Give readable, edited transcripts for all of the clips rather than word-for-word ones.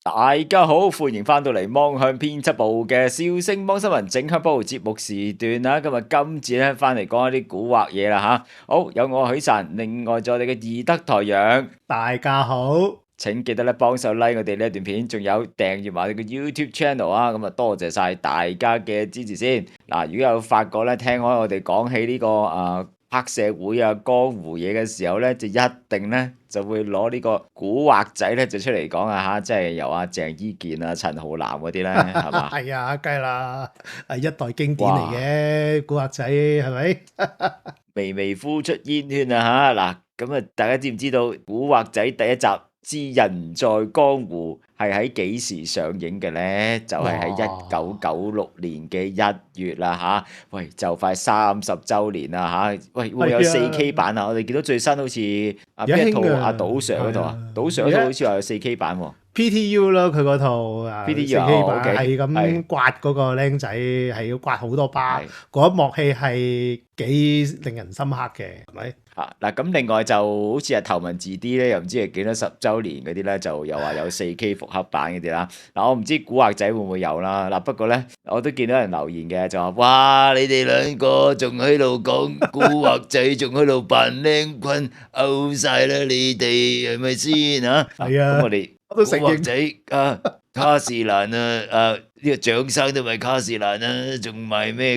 大家好，歡迎翻到嚟芒向編輯部嘅笑聲芒新聞整合部節目時段啦。今次咧翻嚟講一啲古惑嘢啦吓。好，有我許晨，另外仲有我哋嘅義德台陽。大家好，請記得咧幫手 like 我哋呢一段片，仲有訂閱埋我哋嘅 YouTube channel 啊。咁啊，多謝晒大家嘅支持先。嗱，如果有發覺咧，聽開我哋講起呢個黑社會啊、江湖嘢嘅時候咧，就一定咧就會攞呢個古惑仔咧就出嚟講啊吓，即係由阿鄭伊健啊、陳浩南嗰啲咧，係嘛？係啊，梗係啦，係一代經典嚟嘅古惑仔，係咪？微微呼出煙圈啊吓！嗱，咁啊，大家知唔知道古惑仔第一集之人在江湖係喺幾時上映嘅咧？就係喺1996年嘅1月啦吓！喂，就快30週年啦吓！喂，會有 4K 版啊！我哋見到最新好似邊一套阿賭 Sir 嗰套啊，賭 Sir 嗰套好似話有 4K 版喎。PTU 啦，佢嗰套PTU 版係咁刮嗰個僆仔，係要刮好多巴，嗰一幕戲係幾令人深刻嘅，係咪？嗱，咁另外就好似係頭文字 D 咧，又唔知係幾多10週年嗰啲咧，就又話有 4K 復刻版嗰啲啦。嗱，我唔知古惑仔會唔會有啦。嗱，不過咧，我都見到人留言嘅，就話：哇，你哋兩個仲喺度講古惑仔，仲喺度扮靚坤，out 曬啦！你哋係咪先嚇？係啊，咁我哋古惑仔啊，卡士蘭啊，呢個蔣生都咪卡士蘭啊，仲賣咩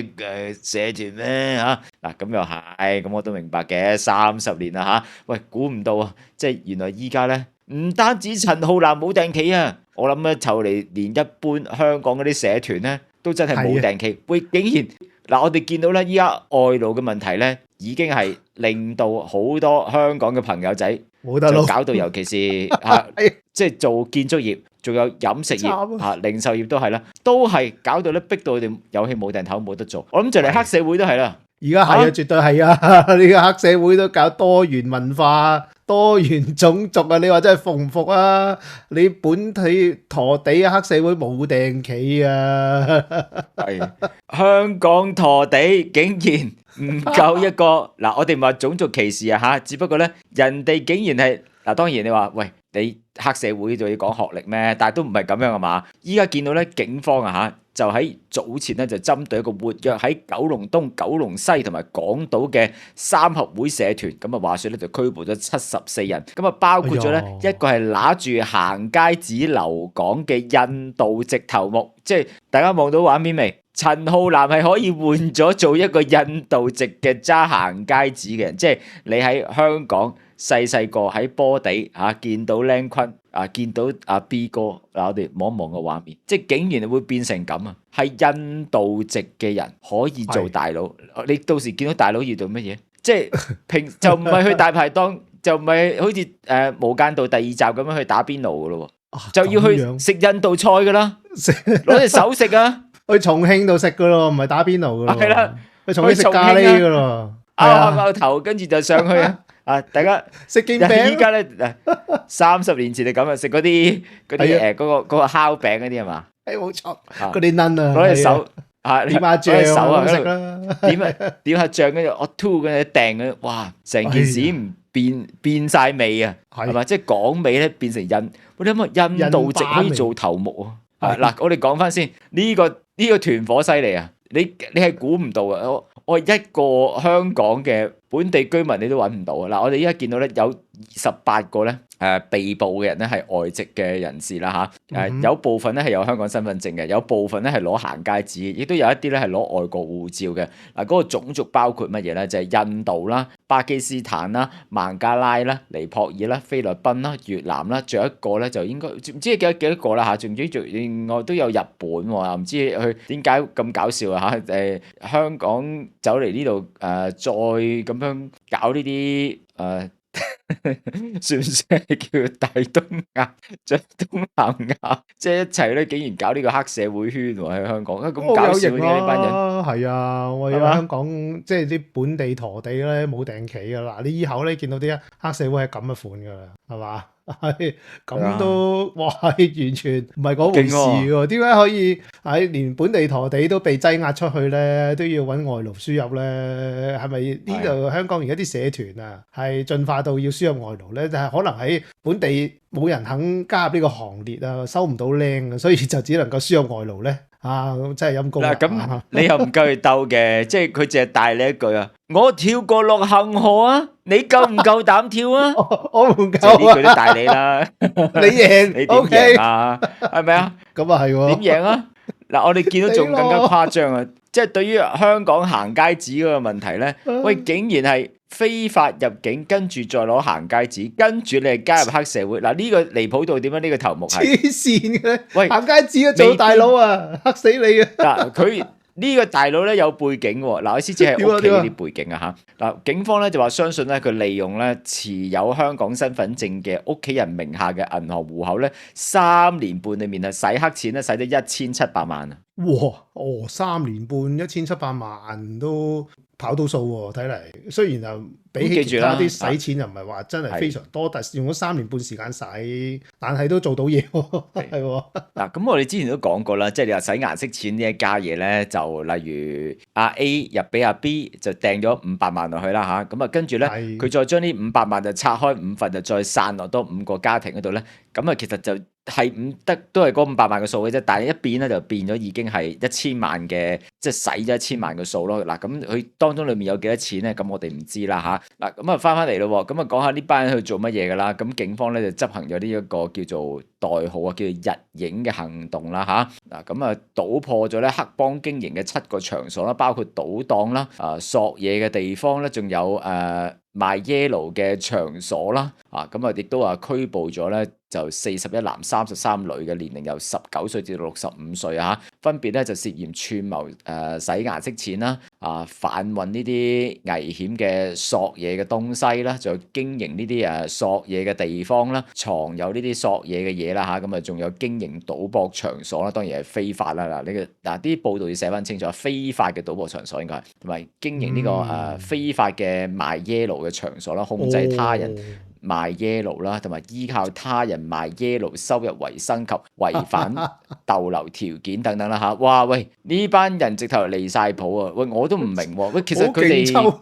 社團咩嚇？嗱，咁又係，咁我都明白嘅，30年啦嚇。喂，估唔到啊，即係原來依家咧唔單止陳浩南冇訂期啊，我諗咧就嚟連一般香港嗰啲社團咧都真係冇訂期。喂，竟然嗱，我哋見到咧依家外勞嘅問題咧，已經係令到好多香港嘅朋友仔冇得撈，搞到尤其是嚇，即係做建築業。仲有飲食業嚇、零售業都係啦，都係搞到咧逼到佢哋有氣冇掟頭冇得做。我諗就嚟黑社會都係啦，而家係啊，絕對係啊！呢個黑社會都搞多元文化、多元種族啊！你話真係服唔服啊？你本地陀地黑社會冇掟企啊！係香港陀地竟然唔夠一個嗱，我哋唔係種族歧視啊嚇，只不過咧人哋竟然係嗱，當然你話喂。你黑社會就要講學歷咩？但係都唔係咁樣啊嘛！依家見到咧，警方啊嚇，就喺早前咧就針對一個活躍喺九龍東、九龍西同埋港島嘅三合會社團，咁啊話説咧就拘捕咗74人，咁啊包括咗咧一個係揦住行街紙留港嘅印度籍頭目，即係大家望到畫面未？陳浩南係可以換咗做一個印度籍嘅揸行街紙嘅人，即係你喺香港。細個喺波地嚇見到靚坤啊，見到阿 B 哥嗱，我哋望一望個畫面，即係竟然會變成咁啊！係印度籍嘅人可以做大佬，你到時見到大佬要做乜嘢？即係就唔係去大排檔，就唔係好似無間道第2集咁樣去打邊爐噶咯，就要去食印度菜噶啦，攞隻手食啊！去重慶度食噶咯，唔係打邊爐噶咯。係啦，去重慶食咖喱噶咯，拗頭跟住就上去啊！大家食煎餅，依家咧30年前就咁啊，食嗰啲嗰個烤餅嗰啲係嘛？冇錯，嗰啲撚啊，攞隻手點下醬手啊，食啦，點下醬跟住我吐跟住掟嘅，哇！成件事唔變晒味啊，係嘛？即係港味咧變成印，我哋諗下印度籍可以做頭目啊！嗱，我哋講翻先，呢個團伙犀利啊！你係估唔到啊！我一個香港嘅本地居民你都揾唔到啊！嗱，我哋依家見到咧有28個咧被捕嘅人咧係外籍嘅人士啦嚇，有部分咧係有香港身份證嘅，有部分咧係攞行街紙，亦都有一啲咧係攞外國護照嘅。嗱，嗰個種族包括乜嘢咧？就係印度啦、巴基斯坦啦、孟加拉啦、尼泊爾啦、菲律賓啦、越南啦，仲有一個咧就應該唔知幾多個啦嚇，仲另外都有日本喎，唔知佢點解咁搞笑啊嚇？香港走嚟呢度再咁樣搞呢啲算唔算係叫大東亞、即東南亞，即係一齊咧，竟然搞呢個黑社會圈喎喺香港，咁搞笑嘅呢班人。係啊，我喺香港即係啲本地陀地咧冇訂企噶啦，你以後咧見到啲黑社會係咁嘅款噶啦，係嘛？係咁係啊都哇，係完全唔係嗰回事勁喎。點解可以係連本地陀地都被擠壓出去咧，都要揾外勞輸入咧？係咪呢度香港而家啲社團啊，係進化到要輸入外勞咧？就係可能喺本地冇人肯加入呢個行列啊，收唔到靚啊，所以就只能夠輸入外勞咧。啊，真係陰公啦！嗱，咁你又唔夠佢鬥嘅，即係佢淨係帶你一句啊，我跳過落恒河啊，你夠唔夠膽跳啊？我唔即係呢句夠啊！都帶你啦，你贏，你點 OK 贏啊？係咪啊？咁啊係喎。點贏啊？嗱，我哋見到仲更加誇張啊！即係對於香港行街紙嗰個問題咧，喂，竟然係非法入境，跟住再攞行街紙，跟住你係加入黑社會。嗱，呢個離譜到點樣？呢個頭目係黐線嘅，喂行街紙啊，做大佬啊，嚇死你啊！嗱，佢呢個大佬咧有背景喎。嗱，我先知係屋企嗰啲背景啊嚇。嗱，警方咧就話相信咧佢利用咧持有香港身份證嘅屋企人名下嘅銀行戶口咧，3年半裡面啊洗黑錢咧洗咗1700萬啊！哇！哦，3年半1700萬都跑到數喎，睇嚟。雖然就比起其他啲使錢又唔係話真係非常多，但係用咗3年半時間使，但係都做到嘢喎，係喎。嗱，咁我哋之前都講過啦，即係你話洗顏色錢呢一家嘢咧，就例如阿 A 入俾阿 B 就掟咗500萬落去啦嚇，咁啊跟住咧佢再將呢500萬就拆開5份，就再散落多5個家庭嗰度咧，咁啊其實就係唔得都係嗰500萬嘅數嘅啫，但係一變咧就變咗已經係1000萬嘅，即係使咗1000萬嘅數咯。嗱，咁佢當中裡面有幾多錢咧？咁我哋唔知啦嚇。嗱，咁啊翻嚟咯，咁啊講下呢班人去做乜嘢㗎啦？咁警方咧就執行咗呢一個叫做代號啊，叫做日影嘅行動啦嚇。嗱，咁啊搗破咗咧黑幫經營嘅7個場所啦，包括賭檔啦、索嘢嘅地方咧，仲有賣 yellow 嘅場所啦，咁啊亦都話拘捕咗咧就41男33女嘅，年齡由19歲至到65歲啊，分別咧就涉嫌串謀洗顏色錢啦，販運呢啲危險嘅索嘢嘅東西啦，仲有經營呢啲索嘢嘅地方啦，藏有呢啲索嘢嘅嘢啦嚇，咁啊仲有經營賭博場所啦，當然係非法啦。嗱，呢個啲報道要寫翻清楚，非法嘅賭博場所應該係同埋經營呢個非法嘅賣 yellow 嘅場所啦，控制他人賣 yellow 啦，同埋依靠他人賣 yellow 收入為生及違反逗留條件等等啦嚇。哇喂，呢班人直頭離晒譜啊！喂，我都唔明喎。喂，其實佢哋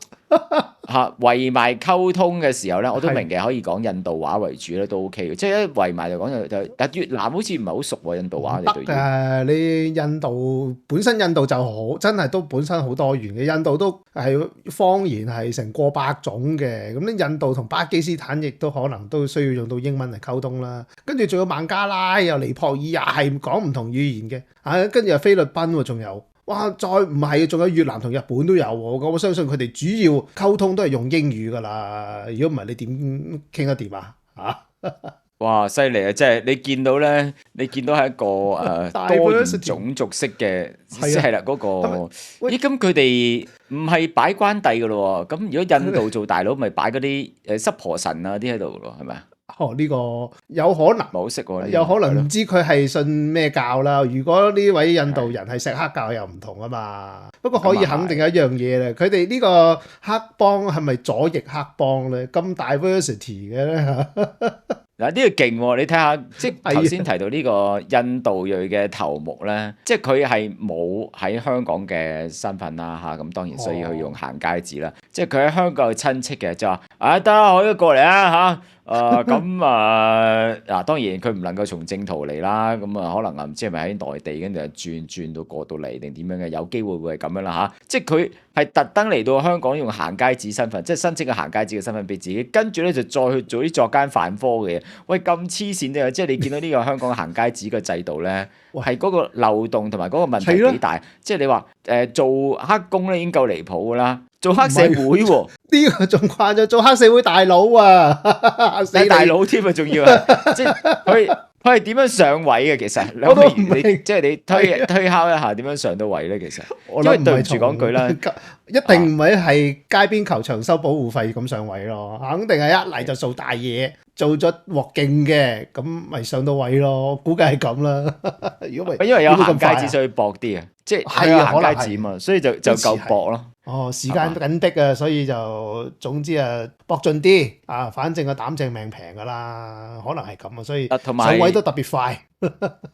圍埋溝通嘅時候咧，我都明嘅，可以講印度話為主咧都 OK 嘅，即係一圍埋就講就，但越南好似唔係好熟喎印度話。得嘅，你印度本身印度就好，真係都本身好多元嘅。印度都係方言係成過百種嘅，咁咧印度同巴基斯坦亦都可能都需要用到英文嚟溝通啦。跟住仲有孟加拉又尼泊爾又係講唔同語言嘅，跟住又菲律賓喎，仲有。哇！再唔係，仲有越南同日本都有喎。我相信佢哋主要溝通都係用英語噶啦。如果唔係，你點傾得掂啊？哇！犀利啊！即係你見到咧，你見到係一個多元種族式嘅，係啦嗰個。咦？咁佢哋唔係擺關帝噶咯喎？咁如果印度做大佬，咪擺嗰啲濕婆神啊啲喺度咯，係咪啊？呢個有可能，唔好識喎。有可能唔知佢係信咩教啦。如果呢位印度人係錫克教，又唔同啊嘛。不過可以肯定一樣嘢咧，佢哋呢個黑幫係咪左翼黑幫咧？咁 diversity 嘅咧嚇。嗱，呢個勁喎！你睇下，即係頭先提到呢個印度裔嘅頭目咧，即係佢係冇喺香港嘅身份啦嚇，咁當然所以佢用行街紙啦。即係佢喺香港有親戚嘅，就話得啦，可以過嚟啊嚇。咁嗱，當然佢唔能夠從正途嚟啦，咁可能唔知係咪喺內地跟住轉到過到嚟定點樣嘅，有機會會係咁樣啦嚇。即係佢係特登嚟到香港用行街紙身份，即係申請個行街紙嘅身份俾自己，跟住咧就再去做啲作奸犯科嘅嘢。喂，咁黐線嘅，即係你見到呢個香港行街紙嘅制度咧，係嗰個漏洞同埋嗰個問題幾大。即係你話做黑工咧已經夠離譜噶啦。做黑社會喎，呢個仲慣咗做黑社會大佬啊！係大佬添啊，仲要啊！即係佢係點樣上位嘅？其實我都唔明，即係你推敲一下點樣上到位咧？其實因為對唔住講句啦，一定唔係街邊球場收保護費咁上位咯，肯定係一嚟就做大嘢，做咗鑊勁嘅，咁咪上到位咯。估計係咁啦。如果因為有行街紙所以搏啲啊，即係行街紙嘛，所以就夠搏咯。時間緊迫啊，所以就總之搏盡啲啊，反正個膽正命平噶啦，可能係咁啊，所以同埋上位都特別快。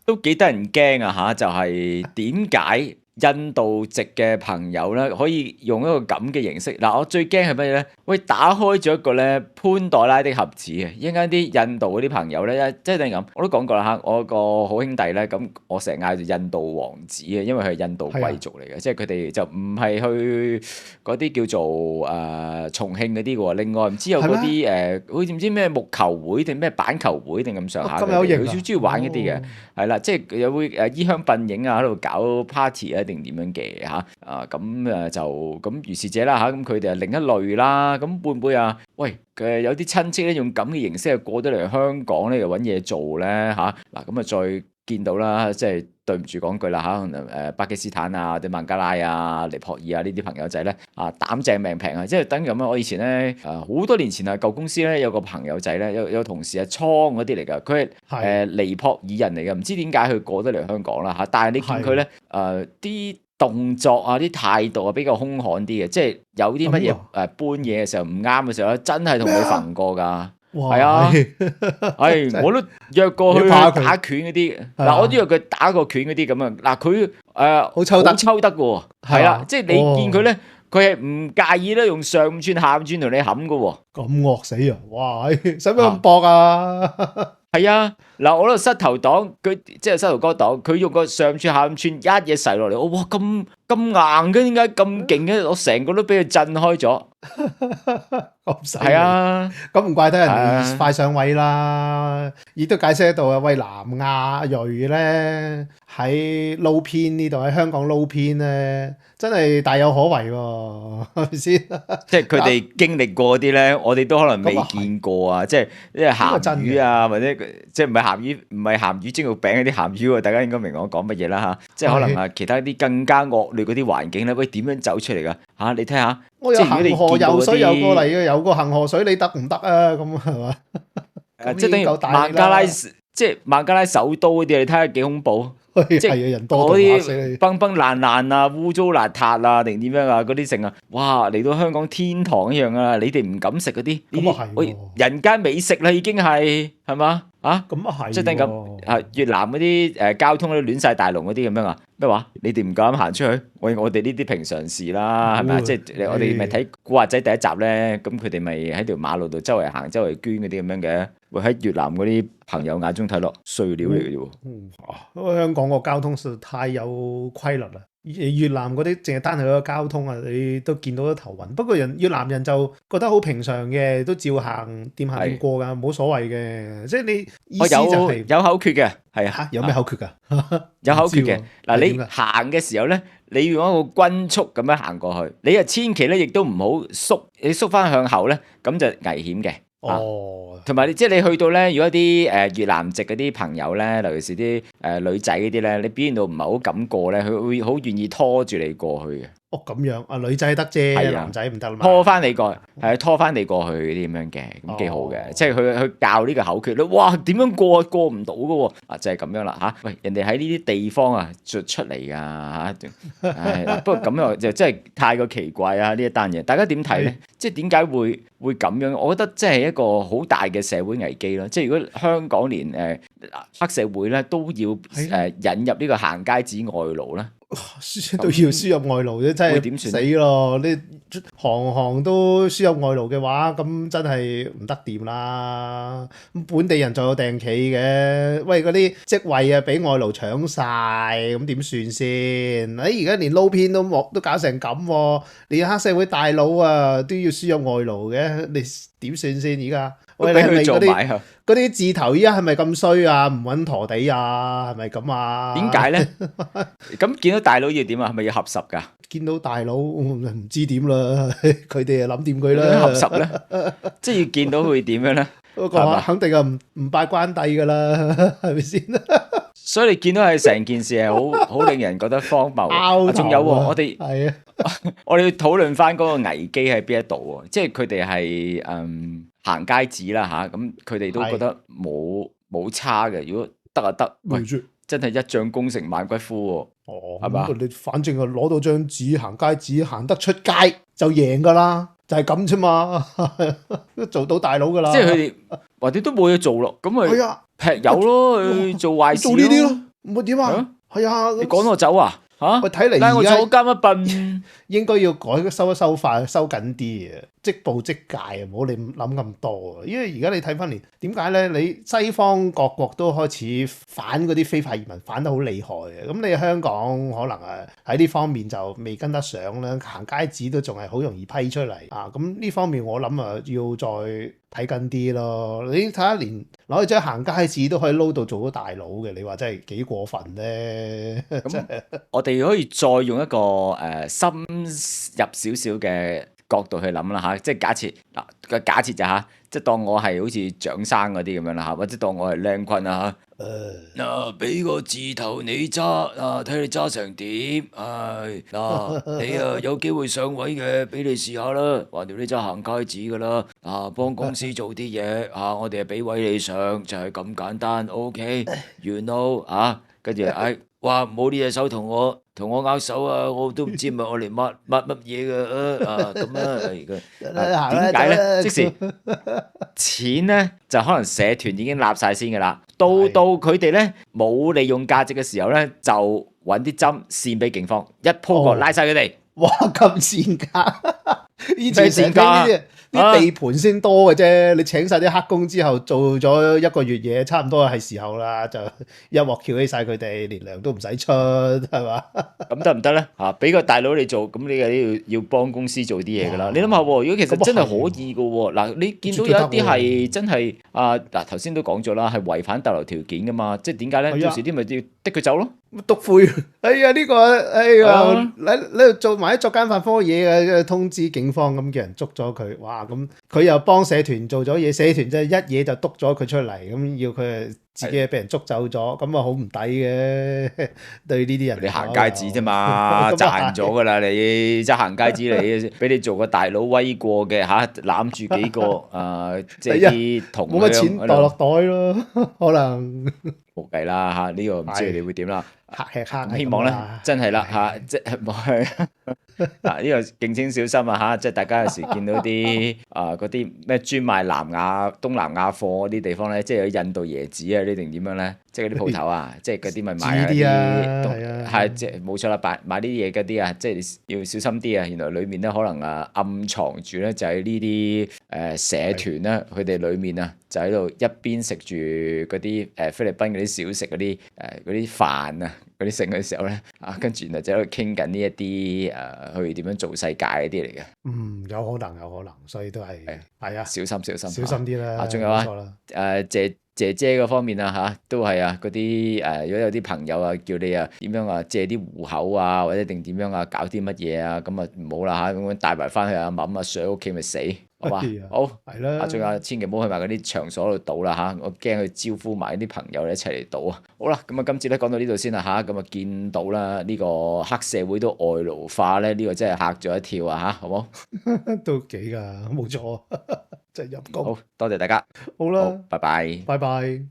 都幾得人驚啊嚇！就係點解印度籍嘅朋友咧可以用一個咁嘅形式？嗱，我最驚係乜嘢咧？喂，打開咗一個咧潘多拉的盒子啊！一陣間啲印度嗰啲朋友咧，即係等於咁，我都講過啦嚇。我個好兄弟咧，咁我成日嗌做印度王子嘅，因為佢係印度貴族嚟嘅，即係佢哋就唔係去嗰啲叫做重慶嗰啲喎。另外唔知有嗰啲好似唔知咩木球會定咩板球會定咁上下嘅，佢好中意玩嗰啲嘅。係啦，即係有會衣香鬢影啊，喺度搞 party 啊，定點樣嘅嚇咁就咁如是者啦嚇，咁佢哋係另一類啦。咁會唔會啊？喂，有啲親戚咧用咁嘅形式過得嚟香港咧，又揾嘢做咧嚇嗱，咁啊再見到啦，即係對唔住講句啦嚇，巴基斯坦啊、啲孟加拉啊、尼泊爾啊呢啲朋友仔咧膽正命平啊，即係等於咁啊！我以前咧好多年前啊，舊公司咧有個朋友仔咧，有同事係倉嗰啲嚟㗎，佢係尼泊爾人嚟㗎，唔知點解佢過得嚟香港啦嚇，但係你見佢咧啲動作啊、啲態度啊比較兇悍啲嘅，即係有啲乜嘢搬嘢嘅時候唔啱嘅時候咧，真係同你揈過㗎。係啊，我都約過去打拳嗰啲。嗱，我都約佢打過拳嗰啲咁啊。嗱，佢好抽得嘅喎，係啦，即係你見佢咧，佢係唔介意咧用上五寸下五寸同你冚嘅喎。咁惡死啊！哇，使乜咁搏啊？係啊，嗱，我嗰個膝頭擋，佢即係膝頭哥擋，佢用個上寸下五寸一嘢噬落嚟，我哇咁硬嘅，點解咁勁嘅？我成個都俾佢震開咗。係啊，咁唔怪得人哋快上位啦，亦都解釋得到啊。喂，南亞裔咧喺撈偏呢度，喺香港撈偏咧，真係大有可為喎，係咪先？即係佢哋經歷過啲咧，我哋都可能未見過啊！即係鹹魚啊，或者即係唔係鹹魚，唔係鹹魚蒸肉餅嗰啲鹹魚喎，大家應該明我講乜嘢啦嚇！即係可能其他啲更加惡劣嗰啲環境咧，喂，點樣走出嚟㗎嚇？你睇下。我有恒河游水游過嚟嘅，游過恒河水你得唔得啊？咁係嘛？即係等於孟加拉，即係孟加拉首都嗰啲，你睇下幾恐怖。即係人多到嚇死你，崩崩爛爛啊、污糟邋遢啊，定點樣啊？嗰啲剩啊，哇！嚟到香港天堂一樣啊！你哋唔敢食嗰啲，咁啊係，人間美食啦，已經係嘛啊？咁啊係，即係等咁越南嗰啲交通都亂晒大龍嗰啲咁樣啊？咩話？你哋唔敢行出去？我哋呢啲平常事啦，係咪啊？即係我哋咪睇古惑仔第一集咧，咁佢哋咪喺條馬路度周圍行、周圍捐嗰啲咁樣嘅。會喺越南嗰啲朋友眼中睇落碎料嚟嘅啫。香港個交通實在太有規律啦。越南嗰啲淨係單係個交通啊，你都見到都頭暈。不過越南人就覺得好平常嘅，都照行掂行掂過㗎，冇所謂嘅。即係你意思就係有口訣嘅，係啊，有咩口訣㗎？有口訣嘅。嗱，你行嘅時候咧，你用一個均速咁樣行過去，你啊千祈咧亦都唔好縮，你縮翻向後咧，咁就危險嘅。同埋即係你去到咧，如果啲越南籍嗰啲朋友咧，尤其是啲女仔嗰啲咧，你表現到唔係好敢過咧，佢會好願意拖住你過去嘅。哦，咁樣啊，女仔得啫，男仔唔得啦嘛。拖翻你過去，係拖翻你過去嗰啲咁樣嘅，咁幾好嘅。即係佢教呢個口訣咧，哇，點樣過啊？過唔到嘅喎，就係咁樣啦嚇。喂，人哋喺呢啲地方啊，出嚟㗎嚇。不過咁樣就真係太過奇怪啊！呢一單嘢，大家點睇咧？即係點解會咁樣？我覺得即係一個好大嘅社會危機咯。即係如果香港連黑社會咧都要引入呢個行街紙外勞咧。都要輸入外勞啫，真係點死咯！你行都輸入外勞嘅話，咁真係唔得掂啦。本地人仲有訂企嘅，喂嗰啲職位啊，俾外勞搶晒，咁點算先？而家連撈片都搞成咁，連黑社會大佬啊都要輸入外勞嘅，你點算先？而家喂，你係咪嗰啲字頭依家係咪咁衰啊？唔揾陀地啊？係咪咁啊？點解咧？咁見到大佬要點啊？係咪要合十㗎？見到大佬唔知點啦，佢哋啊諗掂佢啦。合十咧，即係要見到佢點樣咧？嗰個肯定係唔拜關帝㗎啦，係咪先？所以你見到係成件事係好令人覺得荒謬。仲有我哋係啊，我哋要討論翻嗰個危機喺邊一度喎？即係佢哋係行街紙啦嚇，咁佢哋都覺得冇差嘅。如果得啊得，喂，即真係一將功成萬骨枯哦，係嘛咁你反正係攞到張紙行街紙行得出街就贏噶啦，就係咁啫嘛，做到大佬噶啦。喎。即係佢哋或者都冇嘢做咯，咁咪係啊，劈友咯，去做壞事做呢啲咯，唔會點啊係啊？係啊，你趕我走啊？嚇！喂，睇嚟拉我而家坐監一笨。應該要收一收快，收緊啲嘅，即步即戒啊！唔好你諗咁多啊！因為而家你睇翻嚟，點解咧？你西方各國都開始反嗰啲非法移民，反得好厲害嘅。咁你香港可能喺呢方面就未跟得上啦，行街紙都仲係好容易批出嚟啊！咁呢方面我諗要再睇緊啲咯。你睇下連攞去張行街紙都可以撈到做到大佬嘅，你話真係幾過分咧？咁我哋可以再用一個深入少少嘅角度去諗啦嚇，即係假設嗱個假設就嚇，即係當我係好似蔣生嗰啲咁樣啦嚇，或者當我係靚坤啊嚇。嗱，俾個字頭你揸啊，睇你揸成點？唉，嗱，你有機會上位嘅，俾你試下啦。橫掂你揸行街紙噶啦，幫公司做啲嘢我哋係俾位你上，就係咁簡單。OK，you know 跟住哇，唔好呢隻手同我握手啊！我都唔知係咪我嚟抹乜嘢嘅咁啊！點解咧？即時錢咧就可能社團已經立晒先噶啦，到佢哋咧冇利用價值嘅時候咧，就揾啲針線俾警方，一鋪過拉晒佢哋。哇！咁賤格，以前成日咩賤格啊聽呢啲地盤先多嘅啫。你請晒啲黑工之後，做咗一個月嘢，差唔多係時候啦，就一鑊翹起晒佢哋，連糧都唔使出，係嘛？咁得唔得咧？俾個大佬你做，咁你又要幫公司做啲嘢噶啦。你諗下喎，如果其實真係可以嘅喎，嗱，你見到有一啲係真係嗱頭先都講咗啦，係違反逗留條件噶嘛，即係點解咧？到時啲咪要的佢走咯。篤灰，哎呀呢個，哎呀，你做埋啲作奸犯科嘢嘅，通知警方咁叫人捉咗佢，哇咁佢又幫社團做咗嘢，社團真係一嘢就督咗佢出嚟，咁要佢自己俾人捉走咗，咁啊好唔抵嘅，對呢啲人。你行街紙啫嘛，賺咗噶啦你，即係行街紙你，俾你做個大佬威過嘅嚇，攬住幾個即係啲同鄉冇乜錢袋落袋咯，可能冇計啦嚇，呢個唔知你會點啦。黑吃黑，希望咧真係啦嚇，即係冇係嗱呢個敬請小心啊嚇！即係大家有時見到啲嗰啲咩專賣東南亞貨嗰啲地方咧，即係有印度椰子啊呢定點樣咧？即係嗰啲鋪頭啊，即係嗰啲咪賣啲係即係冇錯啦，買呢啲嘢嗰啲啊，即係要小心啲啊！原來裡面咧可能暗藏住咧就係呢啲社團咧，佢哋裡面啊就喺度一邊食住嗰啲菲律賓嗰啲小食嗰啲嗰啲飯啊。嗰啲剩嘅時候咧，跟住然後就喺度傾緊呢一啲去點樣做世界嗰啲嚟嘅。有可能，所以都係係啊，小心小心啲啦。仲有姐姐嗰方面都係嗰啲如果有啲朋友叫你點樣借啲戶口或者定點樣搞啲乜嘢咁唔好啦咁樣帶埋翻去阿嫲上屋企咪死。好嘛，好係啦，仲有千祈唔好去埋嗰啲場所度賭啦我驚去招呼埋啲朋友一齊嚟賭啊！好啦，咁今次咧講到呢度先啦咁見到啦呢個黑社會都外勞化咧，呢個真係嚇咗一跳好冇？都幾㗎，冇錯，真係陰功。好多謝大家，好啦，拜拜，拜拜。